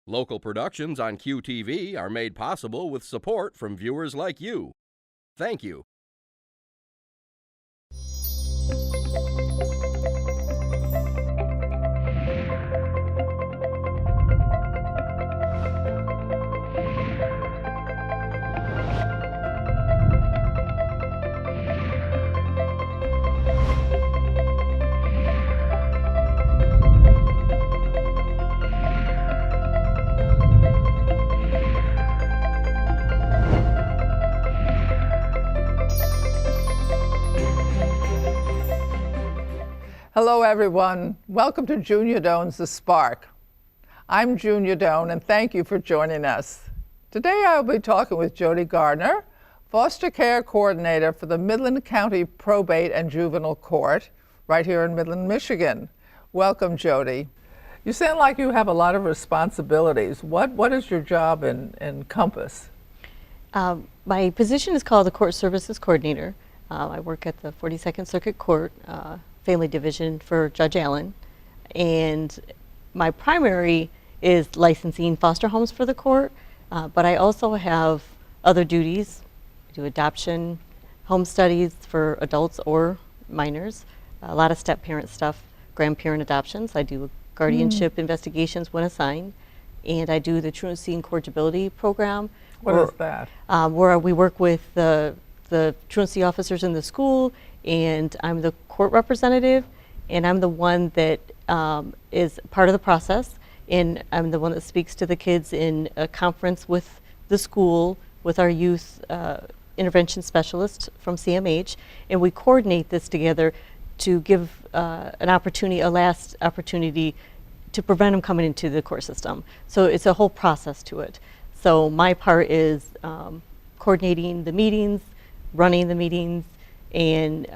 Local productions on QTV are made possible with support from viewers like you. Thank you. Hello everyone, welcome to June Udone's The Spark. I'm June Udone and thank you for joining us. Today I'll be talking with Jodie Garner, Foster Care Coordinator for the Midland County Probate and Juvenile Court, right here in Midland, Michigan. Welcome, Jodie. You sound like you have a lot of responsibilities. What does your job encompass? My position is called the Court Services Coordinator. I work at the 42nd Circuit Court, Family Division for Judge Allen, and my primary is licensing foster homes for the court, but I also have other duties. I do adoption, home studies for adults or minors, a lot of step-parent stuff, grandparent adoptions. I do guardianship investigations when assigned, and I do the truancy and corrigibility program. What is that? Where we work with the truancy officers in the school, and I'm the court representative, and I'm the one that is part of the process, and I'm the one that speaks to the kids in a conference with the school, with our youth intervention specialist from CMH, and we coordinate this together to give a last opportunity to prevent them coming into the court system. So it's a whole process to it. So my part is coordinating the meetings, running the meetings, and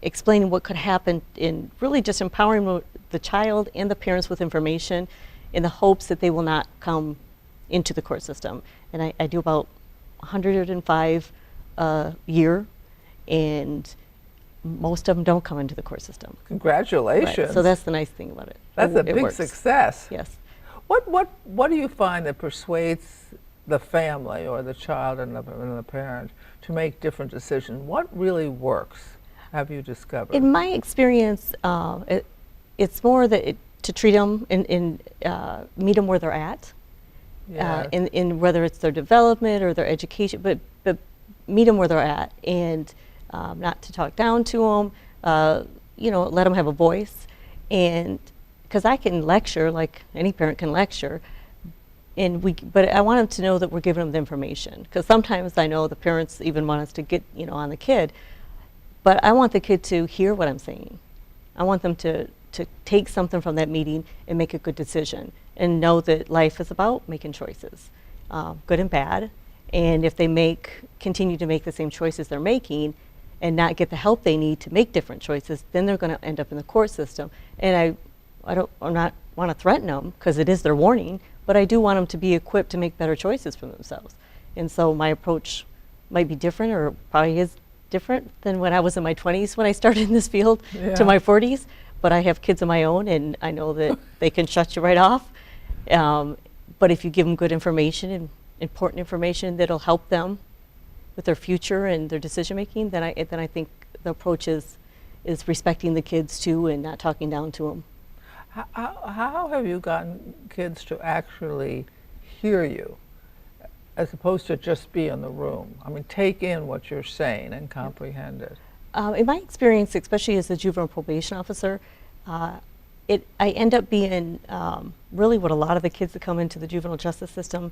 explaining what could happen, in really just empowering the child and the parents with information in the hopes that they will not come into the court system. And I do about 105 a year, and most of them don't come into the court system. Congratulations. Right. So that's the nice thing about it. That's a It big works. success. Yes. What do you find that persuades the family or the child and the parent to make different decisions? What really works, have you discovered? In my experience, it's more that to treat them and meet them where they're at, Yes. in whether it's their development or their education, but meet them where they're at, and not to talk down to them, let them have a voice. And because I can lecture like any parent can lecture, but I want them to know that we're giving them the information, because sometimes I know the parents even want us to get on the kid, but I want the kid to hear what I'm saying. I want them to take something from that meeting and make a good decision, and know that life is about making choices, good and bad. And if they continue to make the same choices they're making and not get the help they need to make different choices, then they're going to end up in the court system. And I'm not want to threaten them, because it is their warning, but I do want them to be equipped to make better choices for themselves. And so my approach might be different, or probably is different than when I was in my 20s when I started in this field to my 40s, but I have kids of my own, and I know that they can shut you right off. But if you give them good information and important information that'll help them with their future and their decision making, then I think the approach is respecting the kids too, and not talking down to them. How have you gotten kids to actually hear you, as opposed to just be in the room? I mean, take in what you're saying and comprehend it. In my experience, especially as a juvenile probation officer, I end up being really what a lot of the kids that come into the juvenile justice system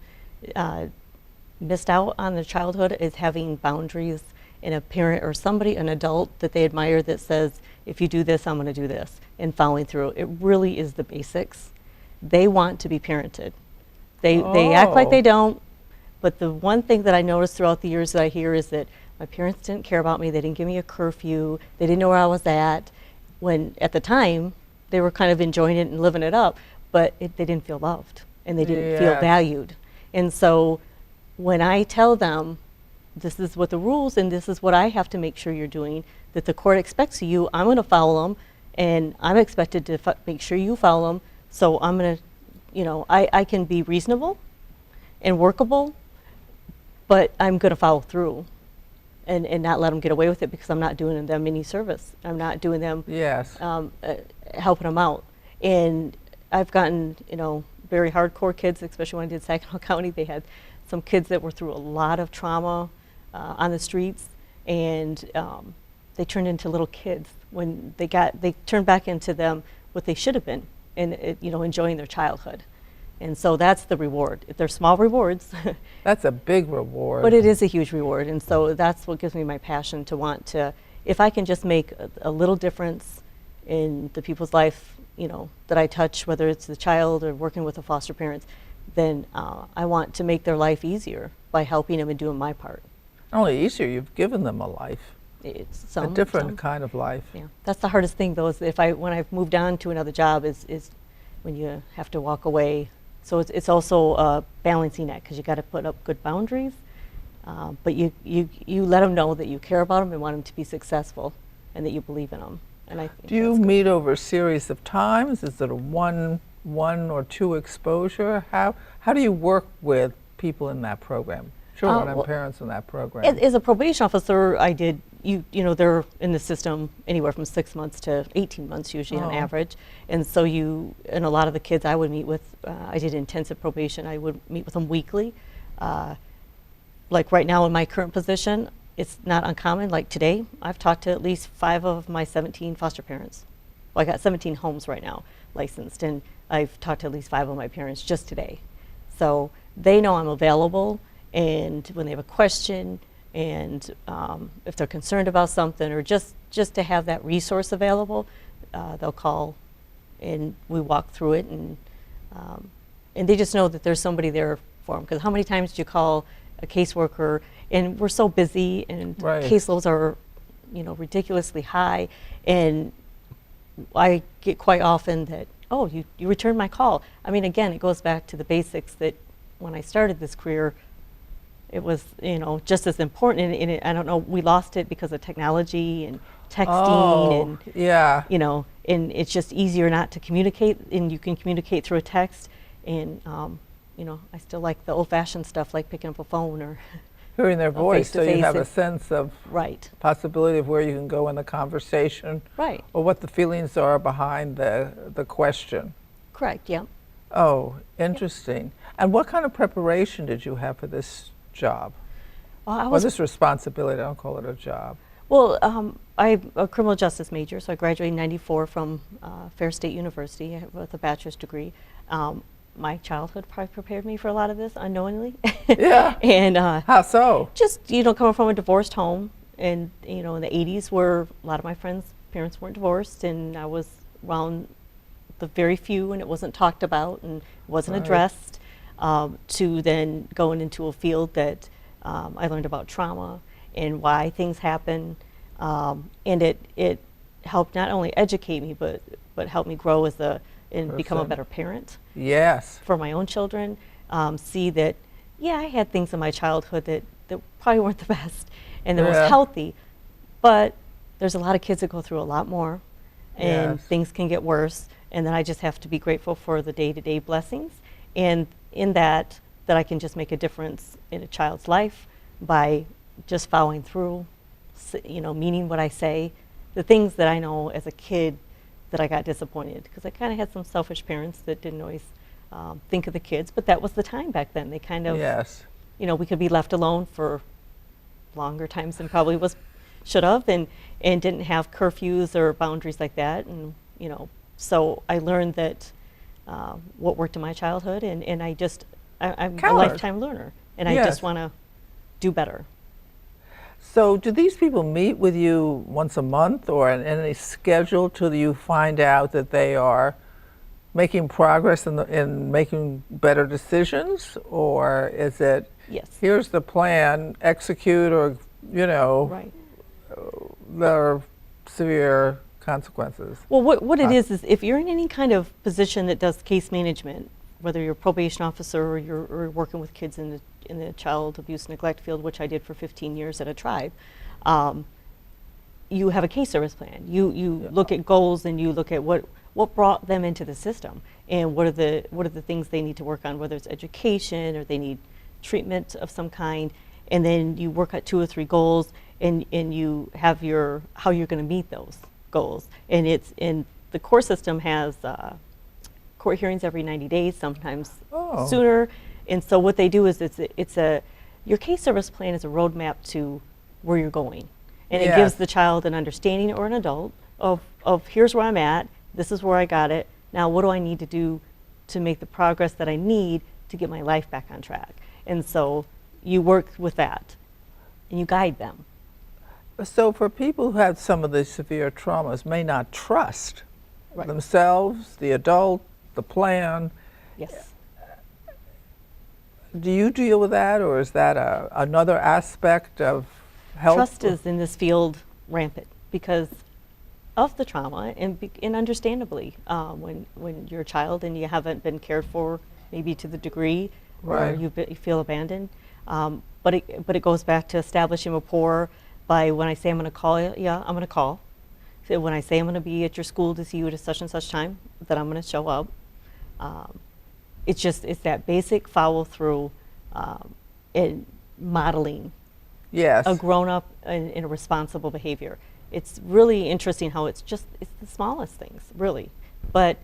missed out on their childhood, is having boundaries in a parent or somebody, an adult that they admire, that says, if you do this, I'm going to do this, and following through. It really is the basics. They want to be parented. They act like they don't, but the one thing that I noticed throughout the years that I hear is that my parents didn't care about me. They didn't give me a curfew. They didn't know where I was at, when at the time they were kind of enjoying it and living it up, but they didn't feel loved, and they didn't feel valued. And so when I tell them, this is what the rules, and this is what I have to make sure you're doing, that the court expects of you, I'm going to follow them, and I'm expected to make sure you follow them. So I'm going to, you know, I can be reasonable and workable, but I'm going to follow through and not let them get away with it, because I'm not doing them any service. I'm not doing them, Yes. helping them out. And I've gotten, you know, very hardcore kids, especially when I did Saginaw County. They had some kids that were through a lot of trauma on the streets, and they turned into little kids when they turned back into them what they should have been, and you know, enjoying their childhood. And so that's the reward. They're small rewards. That's a big reward. But it is a huge reward, and so that's what gives me my passion to want to, if I can just make a little difference in the people's life, you know, that I touch, whether it's the child or working with the foster parents, then I want to make their life easier by helping them and doing my part. Not only easier, you've given them a life. It's A different kind of life. Yeah, that's the hardest thing, though, is when I've moved on to another job, is when you have to walk away. So it's also a balancing act, because you got to put up good boundaries, but you let them know that you care about them and want them to be successful, and that you believe in them. And I think Do you meet over a series of times? Is it a one or two exposure? How do you work with people in that program? Children and well, parents in that program. As a probation officer, I did, you know, they're in the system anywhere from 6 months to 18 months usually on average. And so and a lot of the kids I would meet with, I did intensive probation, I would meet with them weekly. Like right now in my current position, it's not uncommon. Like today, I've talked to at least 5 of my 17 foster parents. Well, I got 17 homes right now licensed, and I've talked to at least 5 of my parents just today. So they know I'm available, and when they have a question, and if they're concerned about something, or just to have that resource available, they'll call, and we walk through it, and they just know that there's somebody there for them. Because how many times do you call a caseworker, and we're so busy, and caseloads are, you know, ridiculously high, and I get quite often that, oh, you returned my call. I mean, again, it goes back to the basics that when I started this career, it was, you know, just as important. And I don't know, we lost it because of technology and texting, and yeah, you know, and it's just easier not to communicate, and you can communicate through a text. And you know, I still like the old-fashioned stuff, like picking up a phone or hearing their voice, so you have a sense of possibility of where you can go in the conversation, or what the feelings are behind the question. Correct. Yeah. Oh, interesting. And what kind of preparation did you have for this job? Well, this responsibility, I don't call it a job. Well, I'm a criminal justice major, so I graduated in '94 from Fair State University with a bachelor's degree. My childhood probably prepared me for a lot of this unknowingly. Yeah. And how so? Just, you know, coming from a divorced home, and you know, in the '80s, where a lot of my friends' parents weren't divorced, and I was around the very few, and it wasn't talked about and wasn't addressed, to then going into a field that I learned about trauma and why things happen, and it helped not only educate me, but helped me grow as and become a better parent. Yes. For my own children, see that, yeah, I had things in my childhood that probably weren't the best, and that was healthy, but there's a lot of kids that go through a lot more, and things can get worse, and then I just have to be grateful for the day-to-day blessings, and in that I can just make a difference in a child's life by just following through, you know, meaning what I say, the things that I know as a kid that I got disappointed, because I kind of had some selfish parents that didn't always think of the kids, but that was the time back then. They kind of, you know, we could be left alone for longer times than probably should have, and didn't have curfews or boundaries like that, and you know, so I learned that what worked in my childhood, and I'm a lifetime learner, and I just want to do better. So do these people meet with you once a month, or in any schedule, till you find out that they are making progress in making better decisions? Or is it, here's the plan, execute, or, you know, there are severe consequences? Well, what it is if you're in any kind of position that does case management, whether you're a probation officer or you're working with kids in the child abuse neglect field, which I did for 15 years at a tribe, you have a case service plan. You look at goals, and you look at what what brought them into the system, and what are the things they need to work on, whether it's education or they need treatment of some kind, and then you work at 2 or 3 goals, and you have how you're going to meet those goals. And the court system has court hearings every 90 days, sometimes sooner. And so what they do is your case service plan is a roadmap to where you're going. And it gives the child an understanding, or an adult, of here's where I'm at, this is where I got it, now what do I need to do to make the progress that I need to get my life back on track. And so you work with that and you guide them. So for people who have some of the severe traumas may not trust themselves, the adult, the plan. Yes. Do you deal with that, or is that another aspect of health? Trust is in this field rampant because of the trauma, and understandably, when you're a child and you haven't been cared for, maybe to the degree where you feel abandoned. But it goes back to establishing rapport by when I say I'm going to call you, I'm going to call. So when I say I'm going to be at your school to see you at a such and such time, that I'm going to show up. It's that basic follow through in modeling a grown up in a responsible behavior. It's really interesting how it's the smallest things, really, but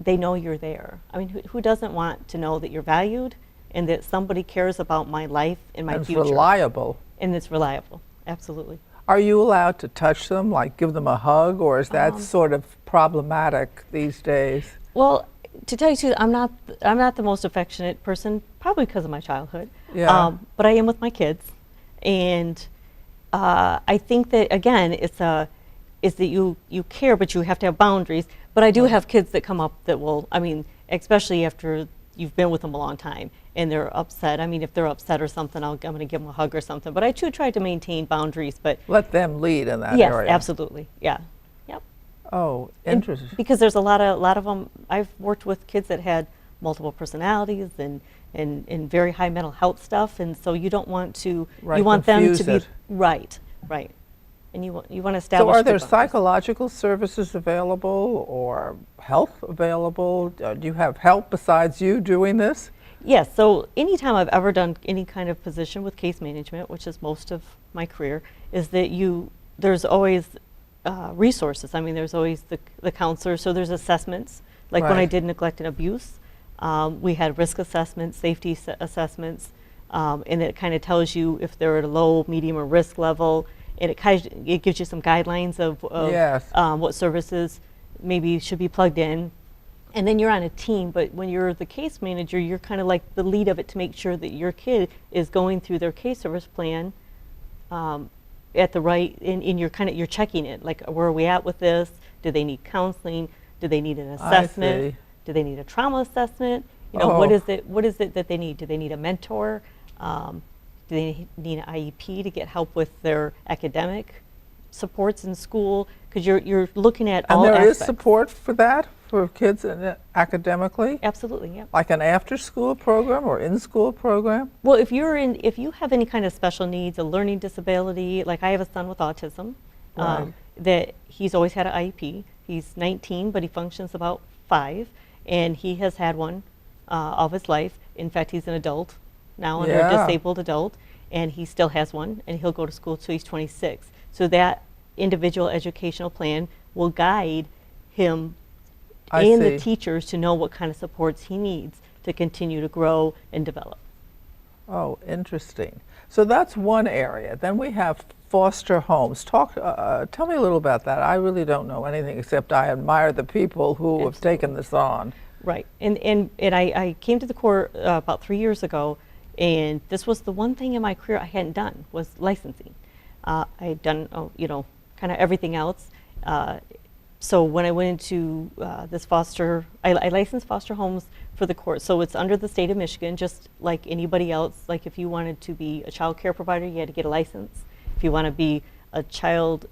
they know you're there. I mean, who doesn't want to know that you're valued and that somebody cares about my life and my future? It's reliable. And it's reliable, absolutely. Are you allowed to touch them, like give them a hug, or is that sort of problematic these days? Well, to tell you the truth, I'm not the most affectionate person, probably because of my childhood. Yeah. But I am with my kids, and I think that again, is that you care, but you have to have boundaries. But I do have kids that come up that will, I mean, especially after you've been with them a long time and they're upset. I mean, if they're upset or something, I'm going to give them a hug or something. But I too try to maintain boundaries. But let them lead in that yes, area. Yes, absolutely. Yeah. Yep. Oh, interesting. And because there's a lot of them. I've worked with kids that had multiple personalities and very high mental health stuff, and so you don't want to. You want them to be right. And you want to establish. So are there psychological services available or health available? Do you have help besides you doing this? Yes, so anytime I've ever done any kind of position with case management, which is most of my career, is that there's always resources. I mean, there's always the counselor, so there's assessments. Like when I did neglect and abuse, we had risk assessments, safety assessments, and it kind of tells you if they're at a low, medium, or risk level. And it gives you some guidelines of what services maybe should be plugged in. And then you're on a team, but when you're the case manager, you're kind of like the lead of it to make sure that your kid is going through their case service plan at the right, and you're checking it, like where are we at with this? Do they need counseling? Do they need an assessment? Do they need a trauma assessment? You know, what is it that they need? Do they need a mentor? Do they need an IEP to get help with their academic supports in school? Because you're looking at all aspects. And there is support for that, for kids academically? Absolutely, yeah. Like an after-school program or in-school program? Well, if you have any kind of special needs, a learning disability, like I have a son with autism, that he's always had an IEP. He's 19, but he functions about 5, and he has had one of his life. In fact, he's an adult now, under a disabled adult, and he still has one, and he'll go to school till he's 26. So that individual educational plan will guide him and the teachers to know what kind of supports he needs to continue to grow and develop. Oh, interesting. So that's one area. Then we have foster homes. Tell me a little about that. I really don't know anything except I admire the people who have taken this on. Right, and I came to the court about 3 years ago, and this was the one thing in my career I hadn't done, was licensing. I had done, kind of everything else. So when I went into this I licensed foster homes for the court. So it's under the state of Michigan, just like anybody else. Like if you wanted to be a child care provider, you had to get a license. If you want to be a child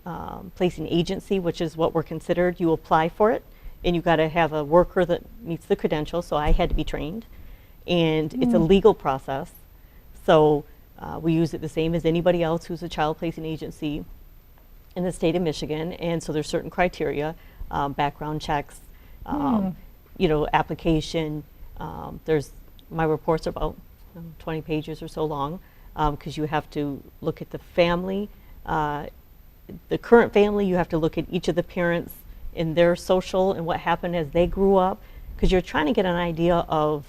placing agency, which is what we're considered, you apply for it. And you got to have a worker that meets the credentials, so I had to be trained. And it's a legal process, so we use it the same as anybody else who's a child placing agency in the state of Michigan. And so there's certain criteria, background checks, you know, application. There's, my reports are about 20 pages or so long, because you have to look at the family, the current family. You have to look at each of the parents in their social and what happened as they grew up, because you're trying to get an idea of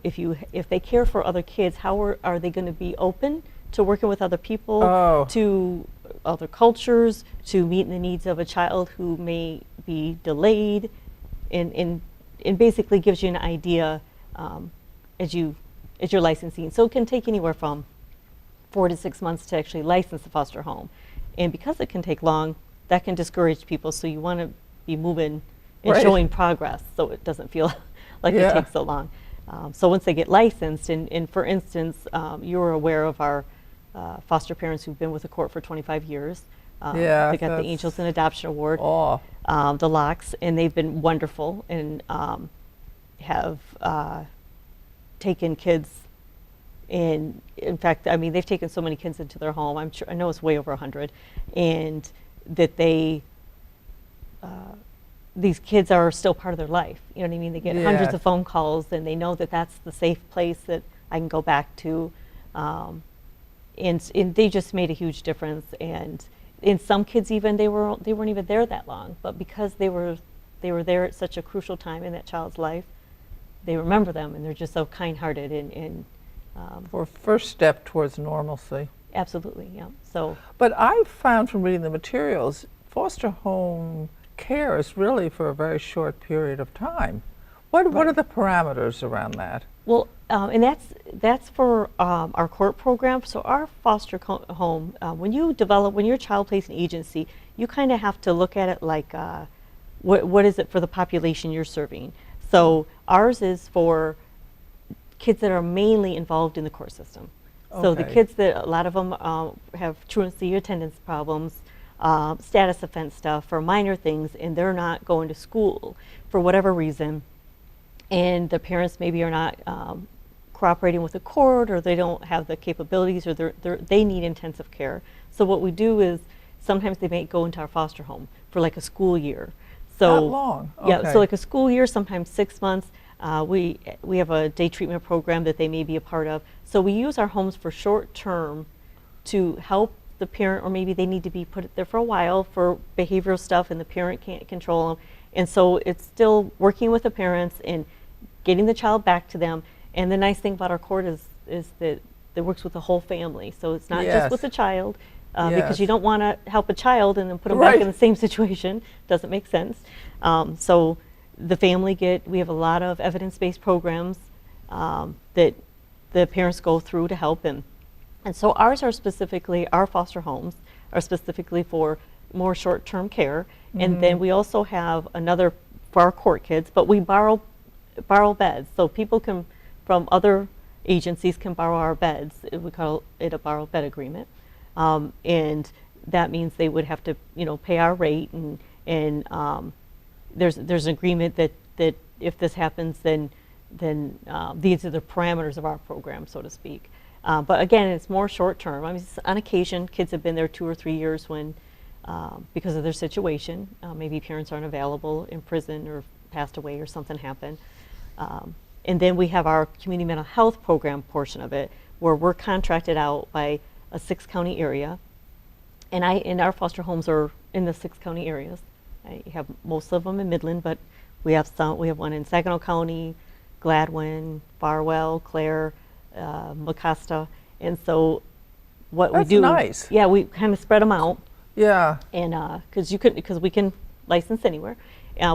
if they care for other kids, how are they going to be open to working with other people, to other cultures, to meeting the needs of a child who may be delayed, and basically gives you an idea as you're licensing. So it can take anywhere from 4 to 6 months to actually license a foster home. And because it can take long, that can discourage people. So you want to be moving and showing progress, so it doesn't feel like it takes so long. So once they get licensed, and for instance, you're aware of our foster parents who've been with the court for 25 years. They got the Angels in Adoption Award, the Locks, and they've been wonderful, and have taken kids. And in fact, I mean, they've taken so many kids into their home. I know it's way over 100, and that these kids are still part of their life. You know what I mean? They get hundreds of phone calls, and they know that that's the safe place that I can go back to. And they just made a huge difference. And in some kids, even they weren't even there that long, but because they were there at such a crucial time in that child's life, they remember them, and they're just so kind-hearted and for a first step towards normalcy. Absolutely, yeah. So, but I've found from reading the materials, foster home care is really for a very short period of time. What are the parameters around that? Well, and that's for our court program. So our foster home, when you're a child placement agency, you kind of have to look at it like, what is it for the population you're serving? So ours is for kids that are mainly involved in the court system. So the kids that, a lot of them have truancy attendance problems, status offense stuff, or minor things, and they're not going to school for whatever reason, and the parents maybe are not cooperating with the court, or they don't have the capabilities, or they need intensive care. So what we do is sometimes they may go into our foster home for like a school year. So that long? Okay. Yeah, so like a school year, sometimes 6 months. We have a day treatment program that they may be a part of. So we use our homes for short term to help the parent, or maybe they need to be put there for a while for behavioral stuff and the parent can't control them. And so it's still working with the parents and getting the child back to them. And the nice thing about our court is that it works with the whole family. So it's not just with the child, because you don't want to help a child and then put them back in the same situation. Doesn't make sense. So the family we have a lot of evidence-based programs that the parents go through to help them. And so our foster homes are specifically for more short-term care. And then we also have another for our court kids, but we borrow beds. So people from other agencies can borrow our beds. We call it a borrow bed agreement. And that means they would have to, pay our rate, and there's an agreement that if this happens, then these are the parameters of our program, so to speak. But again, it's more short term. I mean, on occasion, kids have been there 2 or 3 years when, because of their situation, maybe parents aren't available in prison or passed away or something happened. And then we have our community mental health program portion of it, where we're contracted out by a 6-county area. And our foster homes are in the 6 county areas. I have most of them in Midland, but we have one in Saginaw County, Gladwin, Farwell, Clare, Mecosta. And so what we do, nice. Yeah, we kind of spread them out. Yeah. And because we can license anywhere.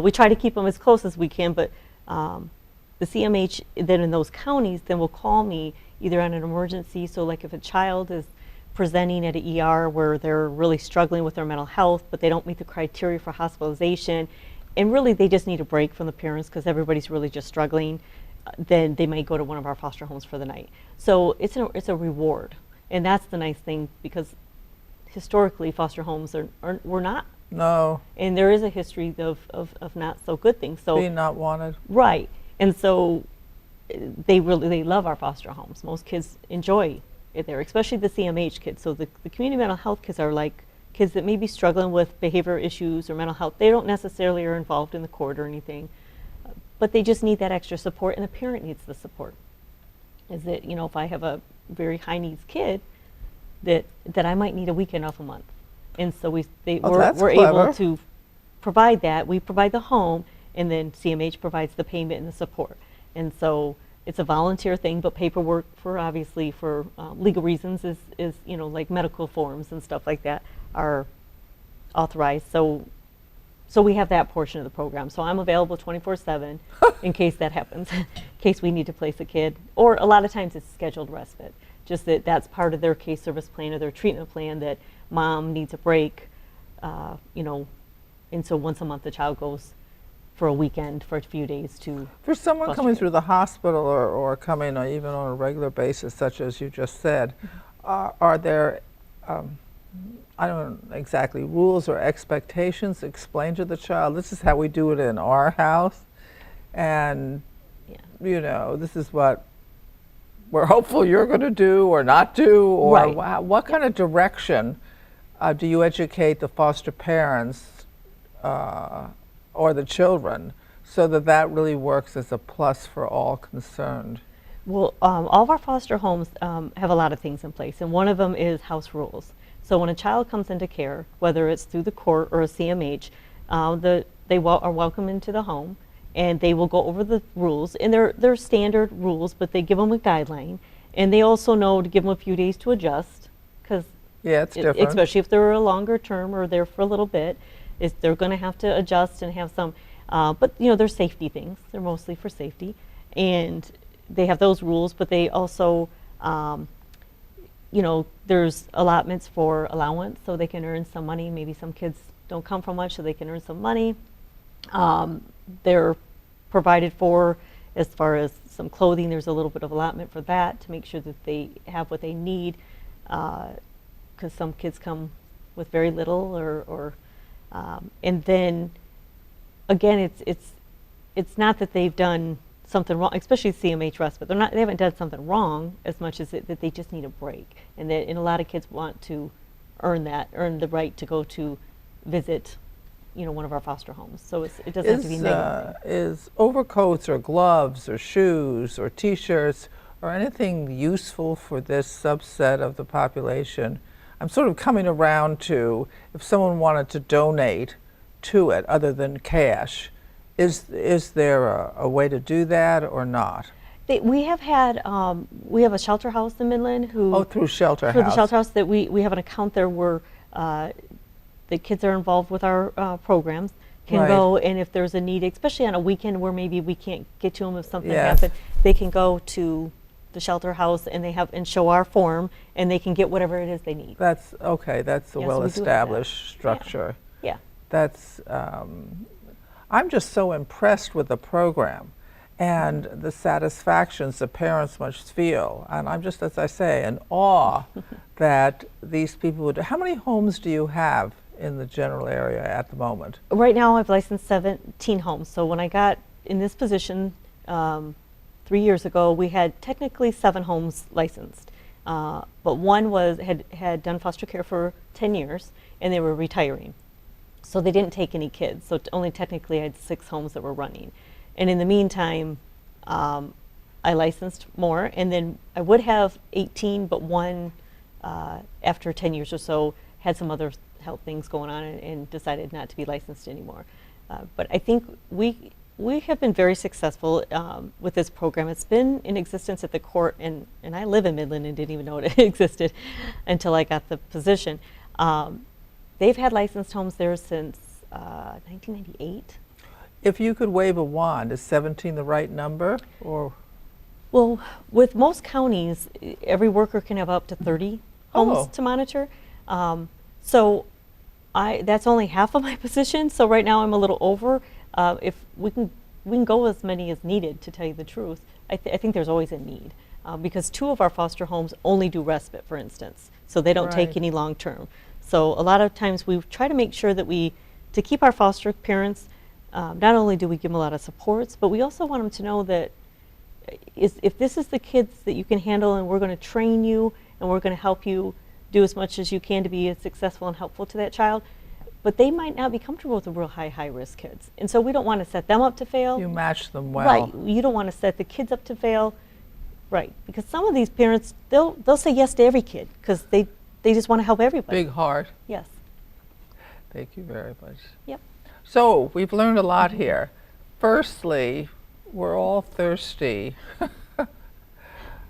We try to keep them as close as we can, but the CMH then in those counties then will call me either on an emergency. So like if a child is presenting at an ER where they're really struggling with their mental health, but they don't meet the criteria for hospitalization, and really they just need a break from the parents because everybody's really just struggling, then they might go to one of our foster homes for the night. So it's a reward, and that's the nice thing, because historically foster homes were not. No. And there is a history of not so good things. So being not wanted. Right. And so they love our foster homes. Most kids enjoy it there, especially the CMH kids. So the community mental health kids are like kids that may be struggling with behavior issues or mental health. They don't necessarily are involved in the court or anything, but they just need that extra support, and the parent needs the support. Is that, you know, if I have a very high needs kid, that I might need a weekend off a month. And so we're able to provide that. We provide the home, and then CMH provides the payment and the support. And so it's a volunteer thing, but paperwork for obviously for legal reasons is, you know, like medical forms and stuff like that are authorized. So we have that portion of the program. So I'm available 24/7 in case that happens, in case we need to place a kid. Or a lot of times it's scheduled respite, just that's part of their case service plan or their treatment plan, that mom needs a break, you know, and so once a month the child goes for a weekend for a few days to For someone coming through the hospital or coming even on a regular basis, such as you just said, are there, I don't know exactly, rules or expectations explained to the child? This is how we do it in our house, and you know, this is what we're hopeful you're going to do or not do, or what kind of direction do you educate the foster parents or the children, so that really works as a plus for all concerned? Well, all of our foster homes have a lot of things in place, and one of them is house rules. So when a child comes into care, whether it's through the court or a CMH, they are welcome into the home, and they will go over the rules, and they're standard rules, but they give them a guideline, and they also know to give them a few days to adjust, because it's different, especially if they're a longer term or there for a little bit. They're going to have to adjust and have some, but you know, they're safety things. They're mostly for safety, and they have those rules. But they also, you know, there's allotments for allowance, so they can earn some money. Maybe some kids don't come from much, so they can earn some money. They're provided for as far as some clothing. There's a little bit of allotment for that to make sure that they have what they need, because some kids come with very little, or and then again, it's not that they've done something wrong, especially CMH respite. They haven't done something wrong as much as that they just need a break, and a lot of kids want to earn the right to go to visit, you know, one of our foster homes. So it doesn't have to be negative. Is overcoats or gloves or shoes or T-shirts or anything useful for this subset of the population? I'm sort of coming around to, if someone wanted to donate to it other than cash, is there a way to do that or not? We have a shelter house in Midland through shelter house. For the shelter house, that we have an account there where the kids are involved with our programs, can go, and if there's a need, especially on a weekend where maybe we can't get to them if something happened, they can go to the shelter house and show our form, and they can get whatever it is they need. That's okay. That's a well-established structure. Yeah. That's. I'm just so impressed with the program and the satisfactions the parents must feel, and I'm just, as I say, in awe that these people would. How many homes do you have in the general area at the moment? Right now, I've licensed 17 homes. So when I got in this position 3 years ago, we had technically 7 homes licensed, but one had done foster care for 10 years, and they were retiring, so they didn't take any kids. So only technically I had 6 homes that were running, and in the meantime, I licensed more, and then I would have 18, but one after 10 years or so had some other health things going on and decided not to be licensed anymore. But I think we have been very successful with this program. It's been in existence at the court, and I live in Midland and didn't even know it existed until I got the position. They've had licensed homes there since 1998. If you could wave a wand, is 17 the right number, or? Well, with most counties, every worker can have up to 30 homes to monitor. So that's only half of my position. So right now I'm a little over. If we can go as many as needed, to tell you the truth. I think there's always a need, because 2 of our foster homes only do respite, for instance, so they don't take any long term. So a lot of times we try to make sure that to keep our foster parents, not only do we give them a lot of supports, but we also want them to know that if this is the kids that you can handle, and we're going to train you and we're going to help you do as much as you can to be as successful and helpful to that child. But they might not be comfortable with the real high risk kids. And so we don't want to set them up to fail. You match them well. Right. You don't want to set the kids up to fail. Right. Because some of these parents, they'll say yes to every kid because they just want to help everybody. Big heart. Yes. Thank you very much. Yep. So we've learned a lot here. Firstly, we're all thirsty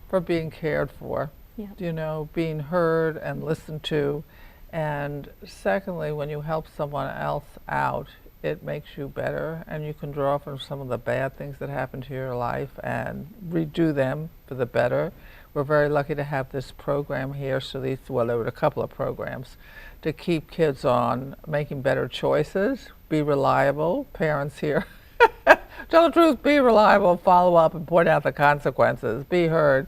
for being cared for, Yep. Being heard and listened to. And secondly, when you help someone else out, it makes you better, and you can draw from some of the bad things that happen to your life and redo them for the better. We're very lucky to have this program here. So there were a couple of programs to keep kids on making better choices, be reliable. Parents here, tell the truth, be reliable, follow up, and point out the consequences, be heard.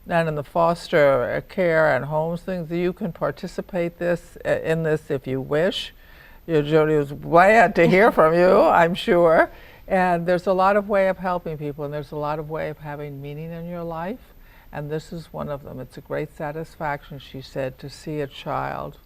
And in the foster care and homes things, you can participate in this if you wish. Jodie was glad to hear from you, I'm sure. And there's a lot of way of helping people, and there's a lot of way of having meaning in your life. And this is one of them. It's a great satisfaction, she said, to see a child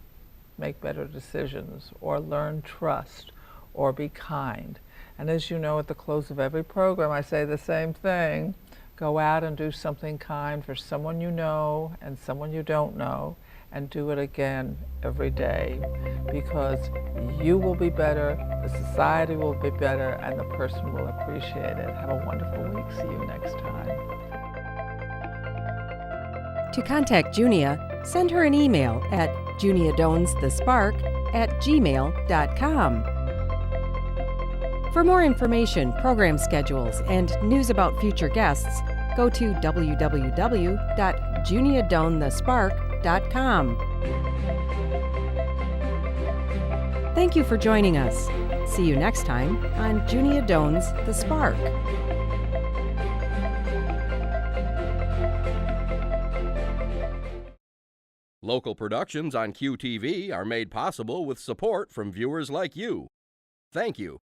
make better decisions or learn trust or be kind. And as you know, at the close of every program, I say the same thing. Go out and do something kind for someone you know and someone you don't know, and do it again every day, because you will be better, the society will be better, and the person will appreciate it. Have a wonderful week. See you next time. To contact Junia, send her an email at juniadonsthespark@gmail.com. For more information, program schedules, and news about future guests, go to www.juniadonthespark.com. Thank you for joining us. See you next time on Junia Doan's The Spark. Local productions on QTV are made possible with support from viewers like you. Thank you.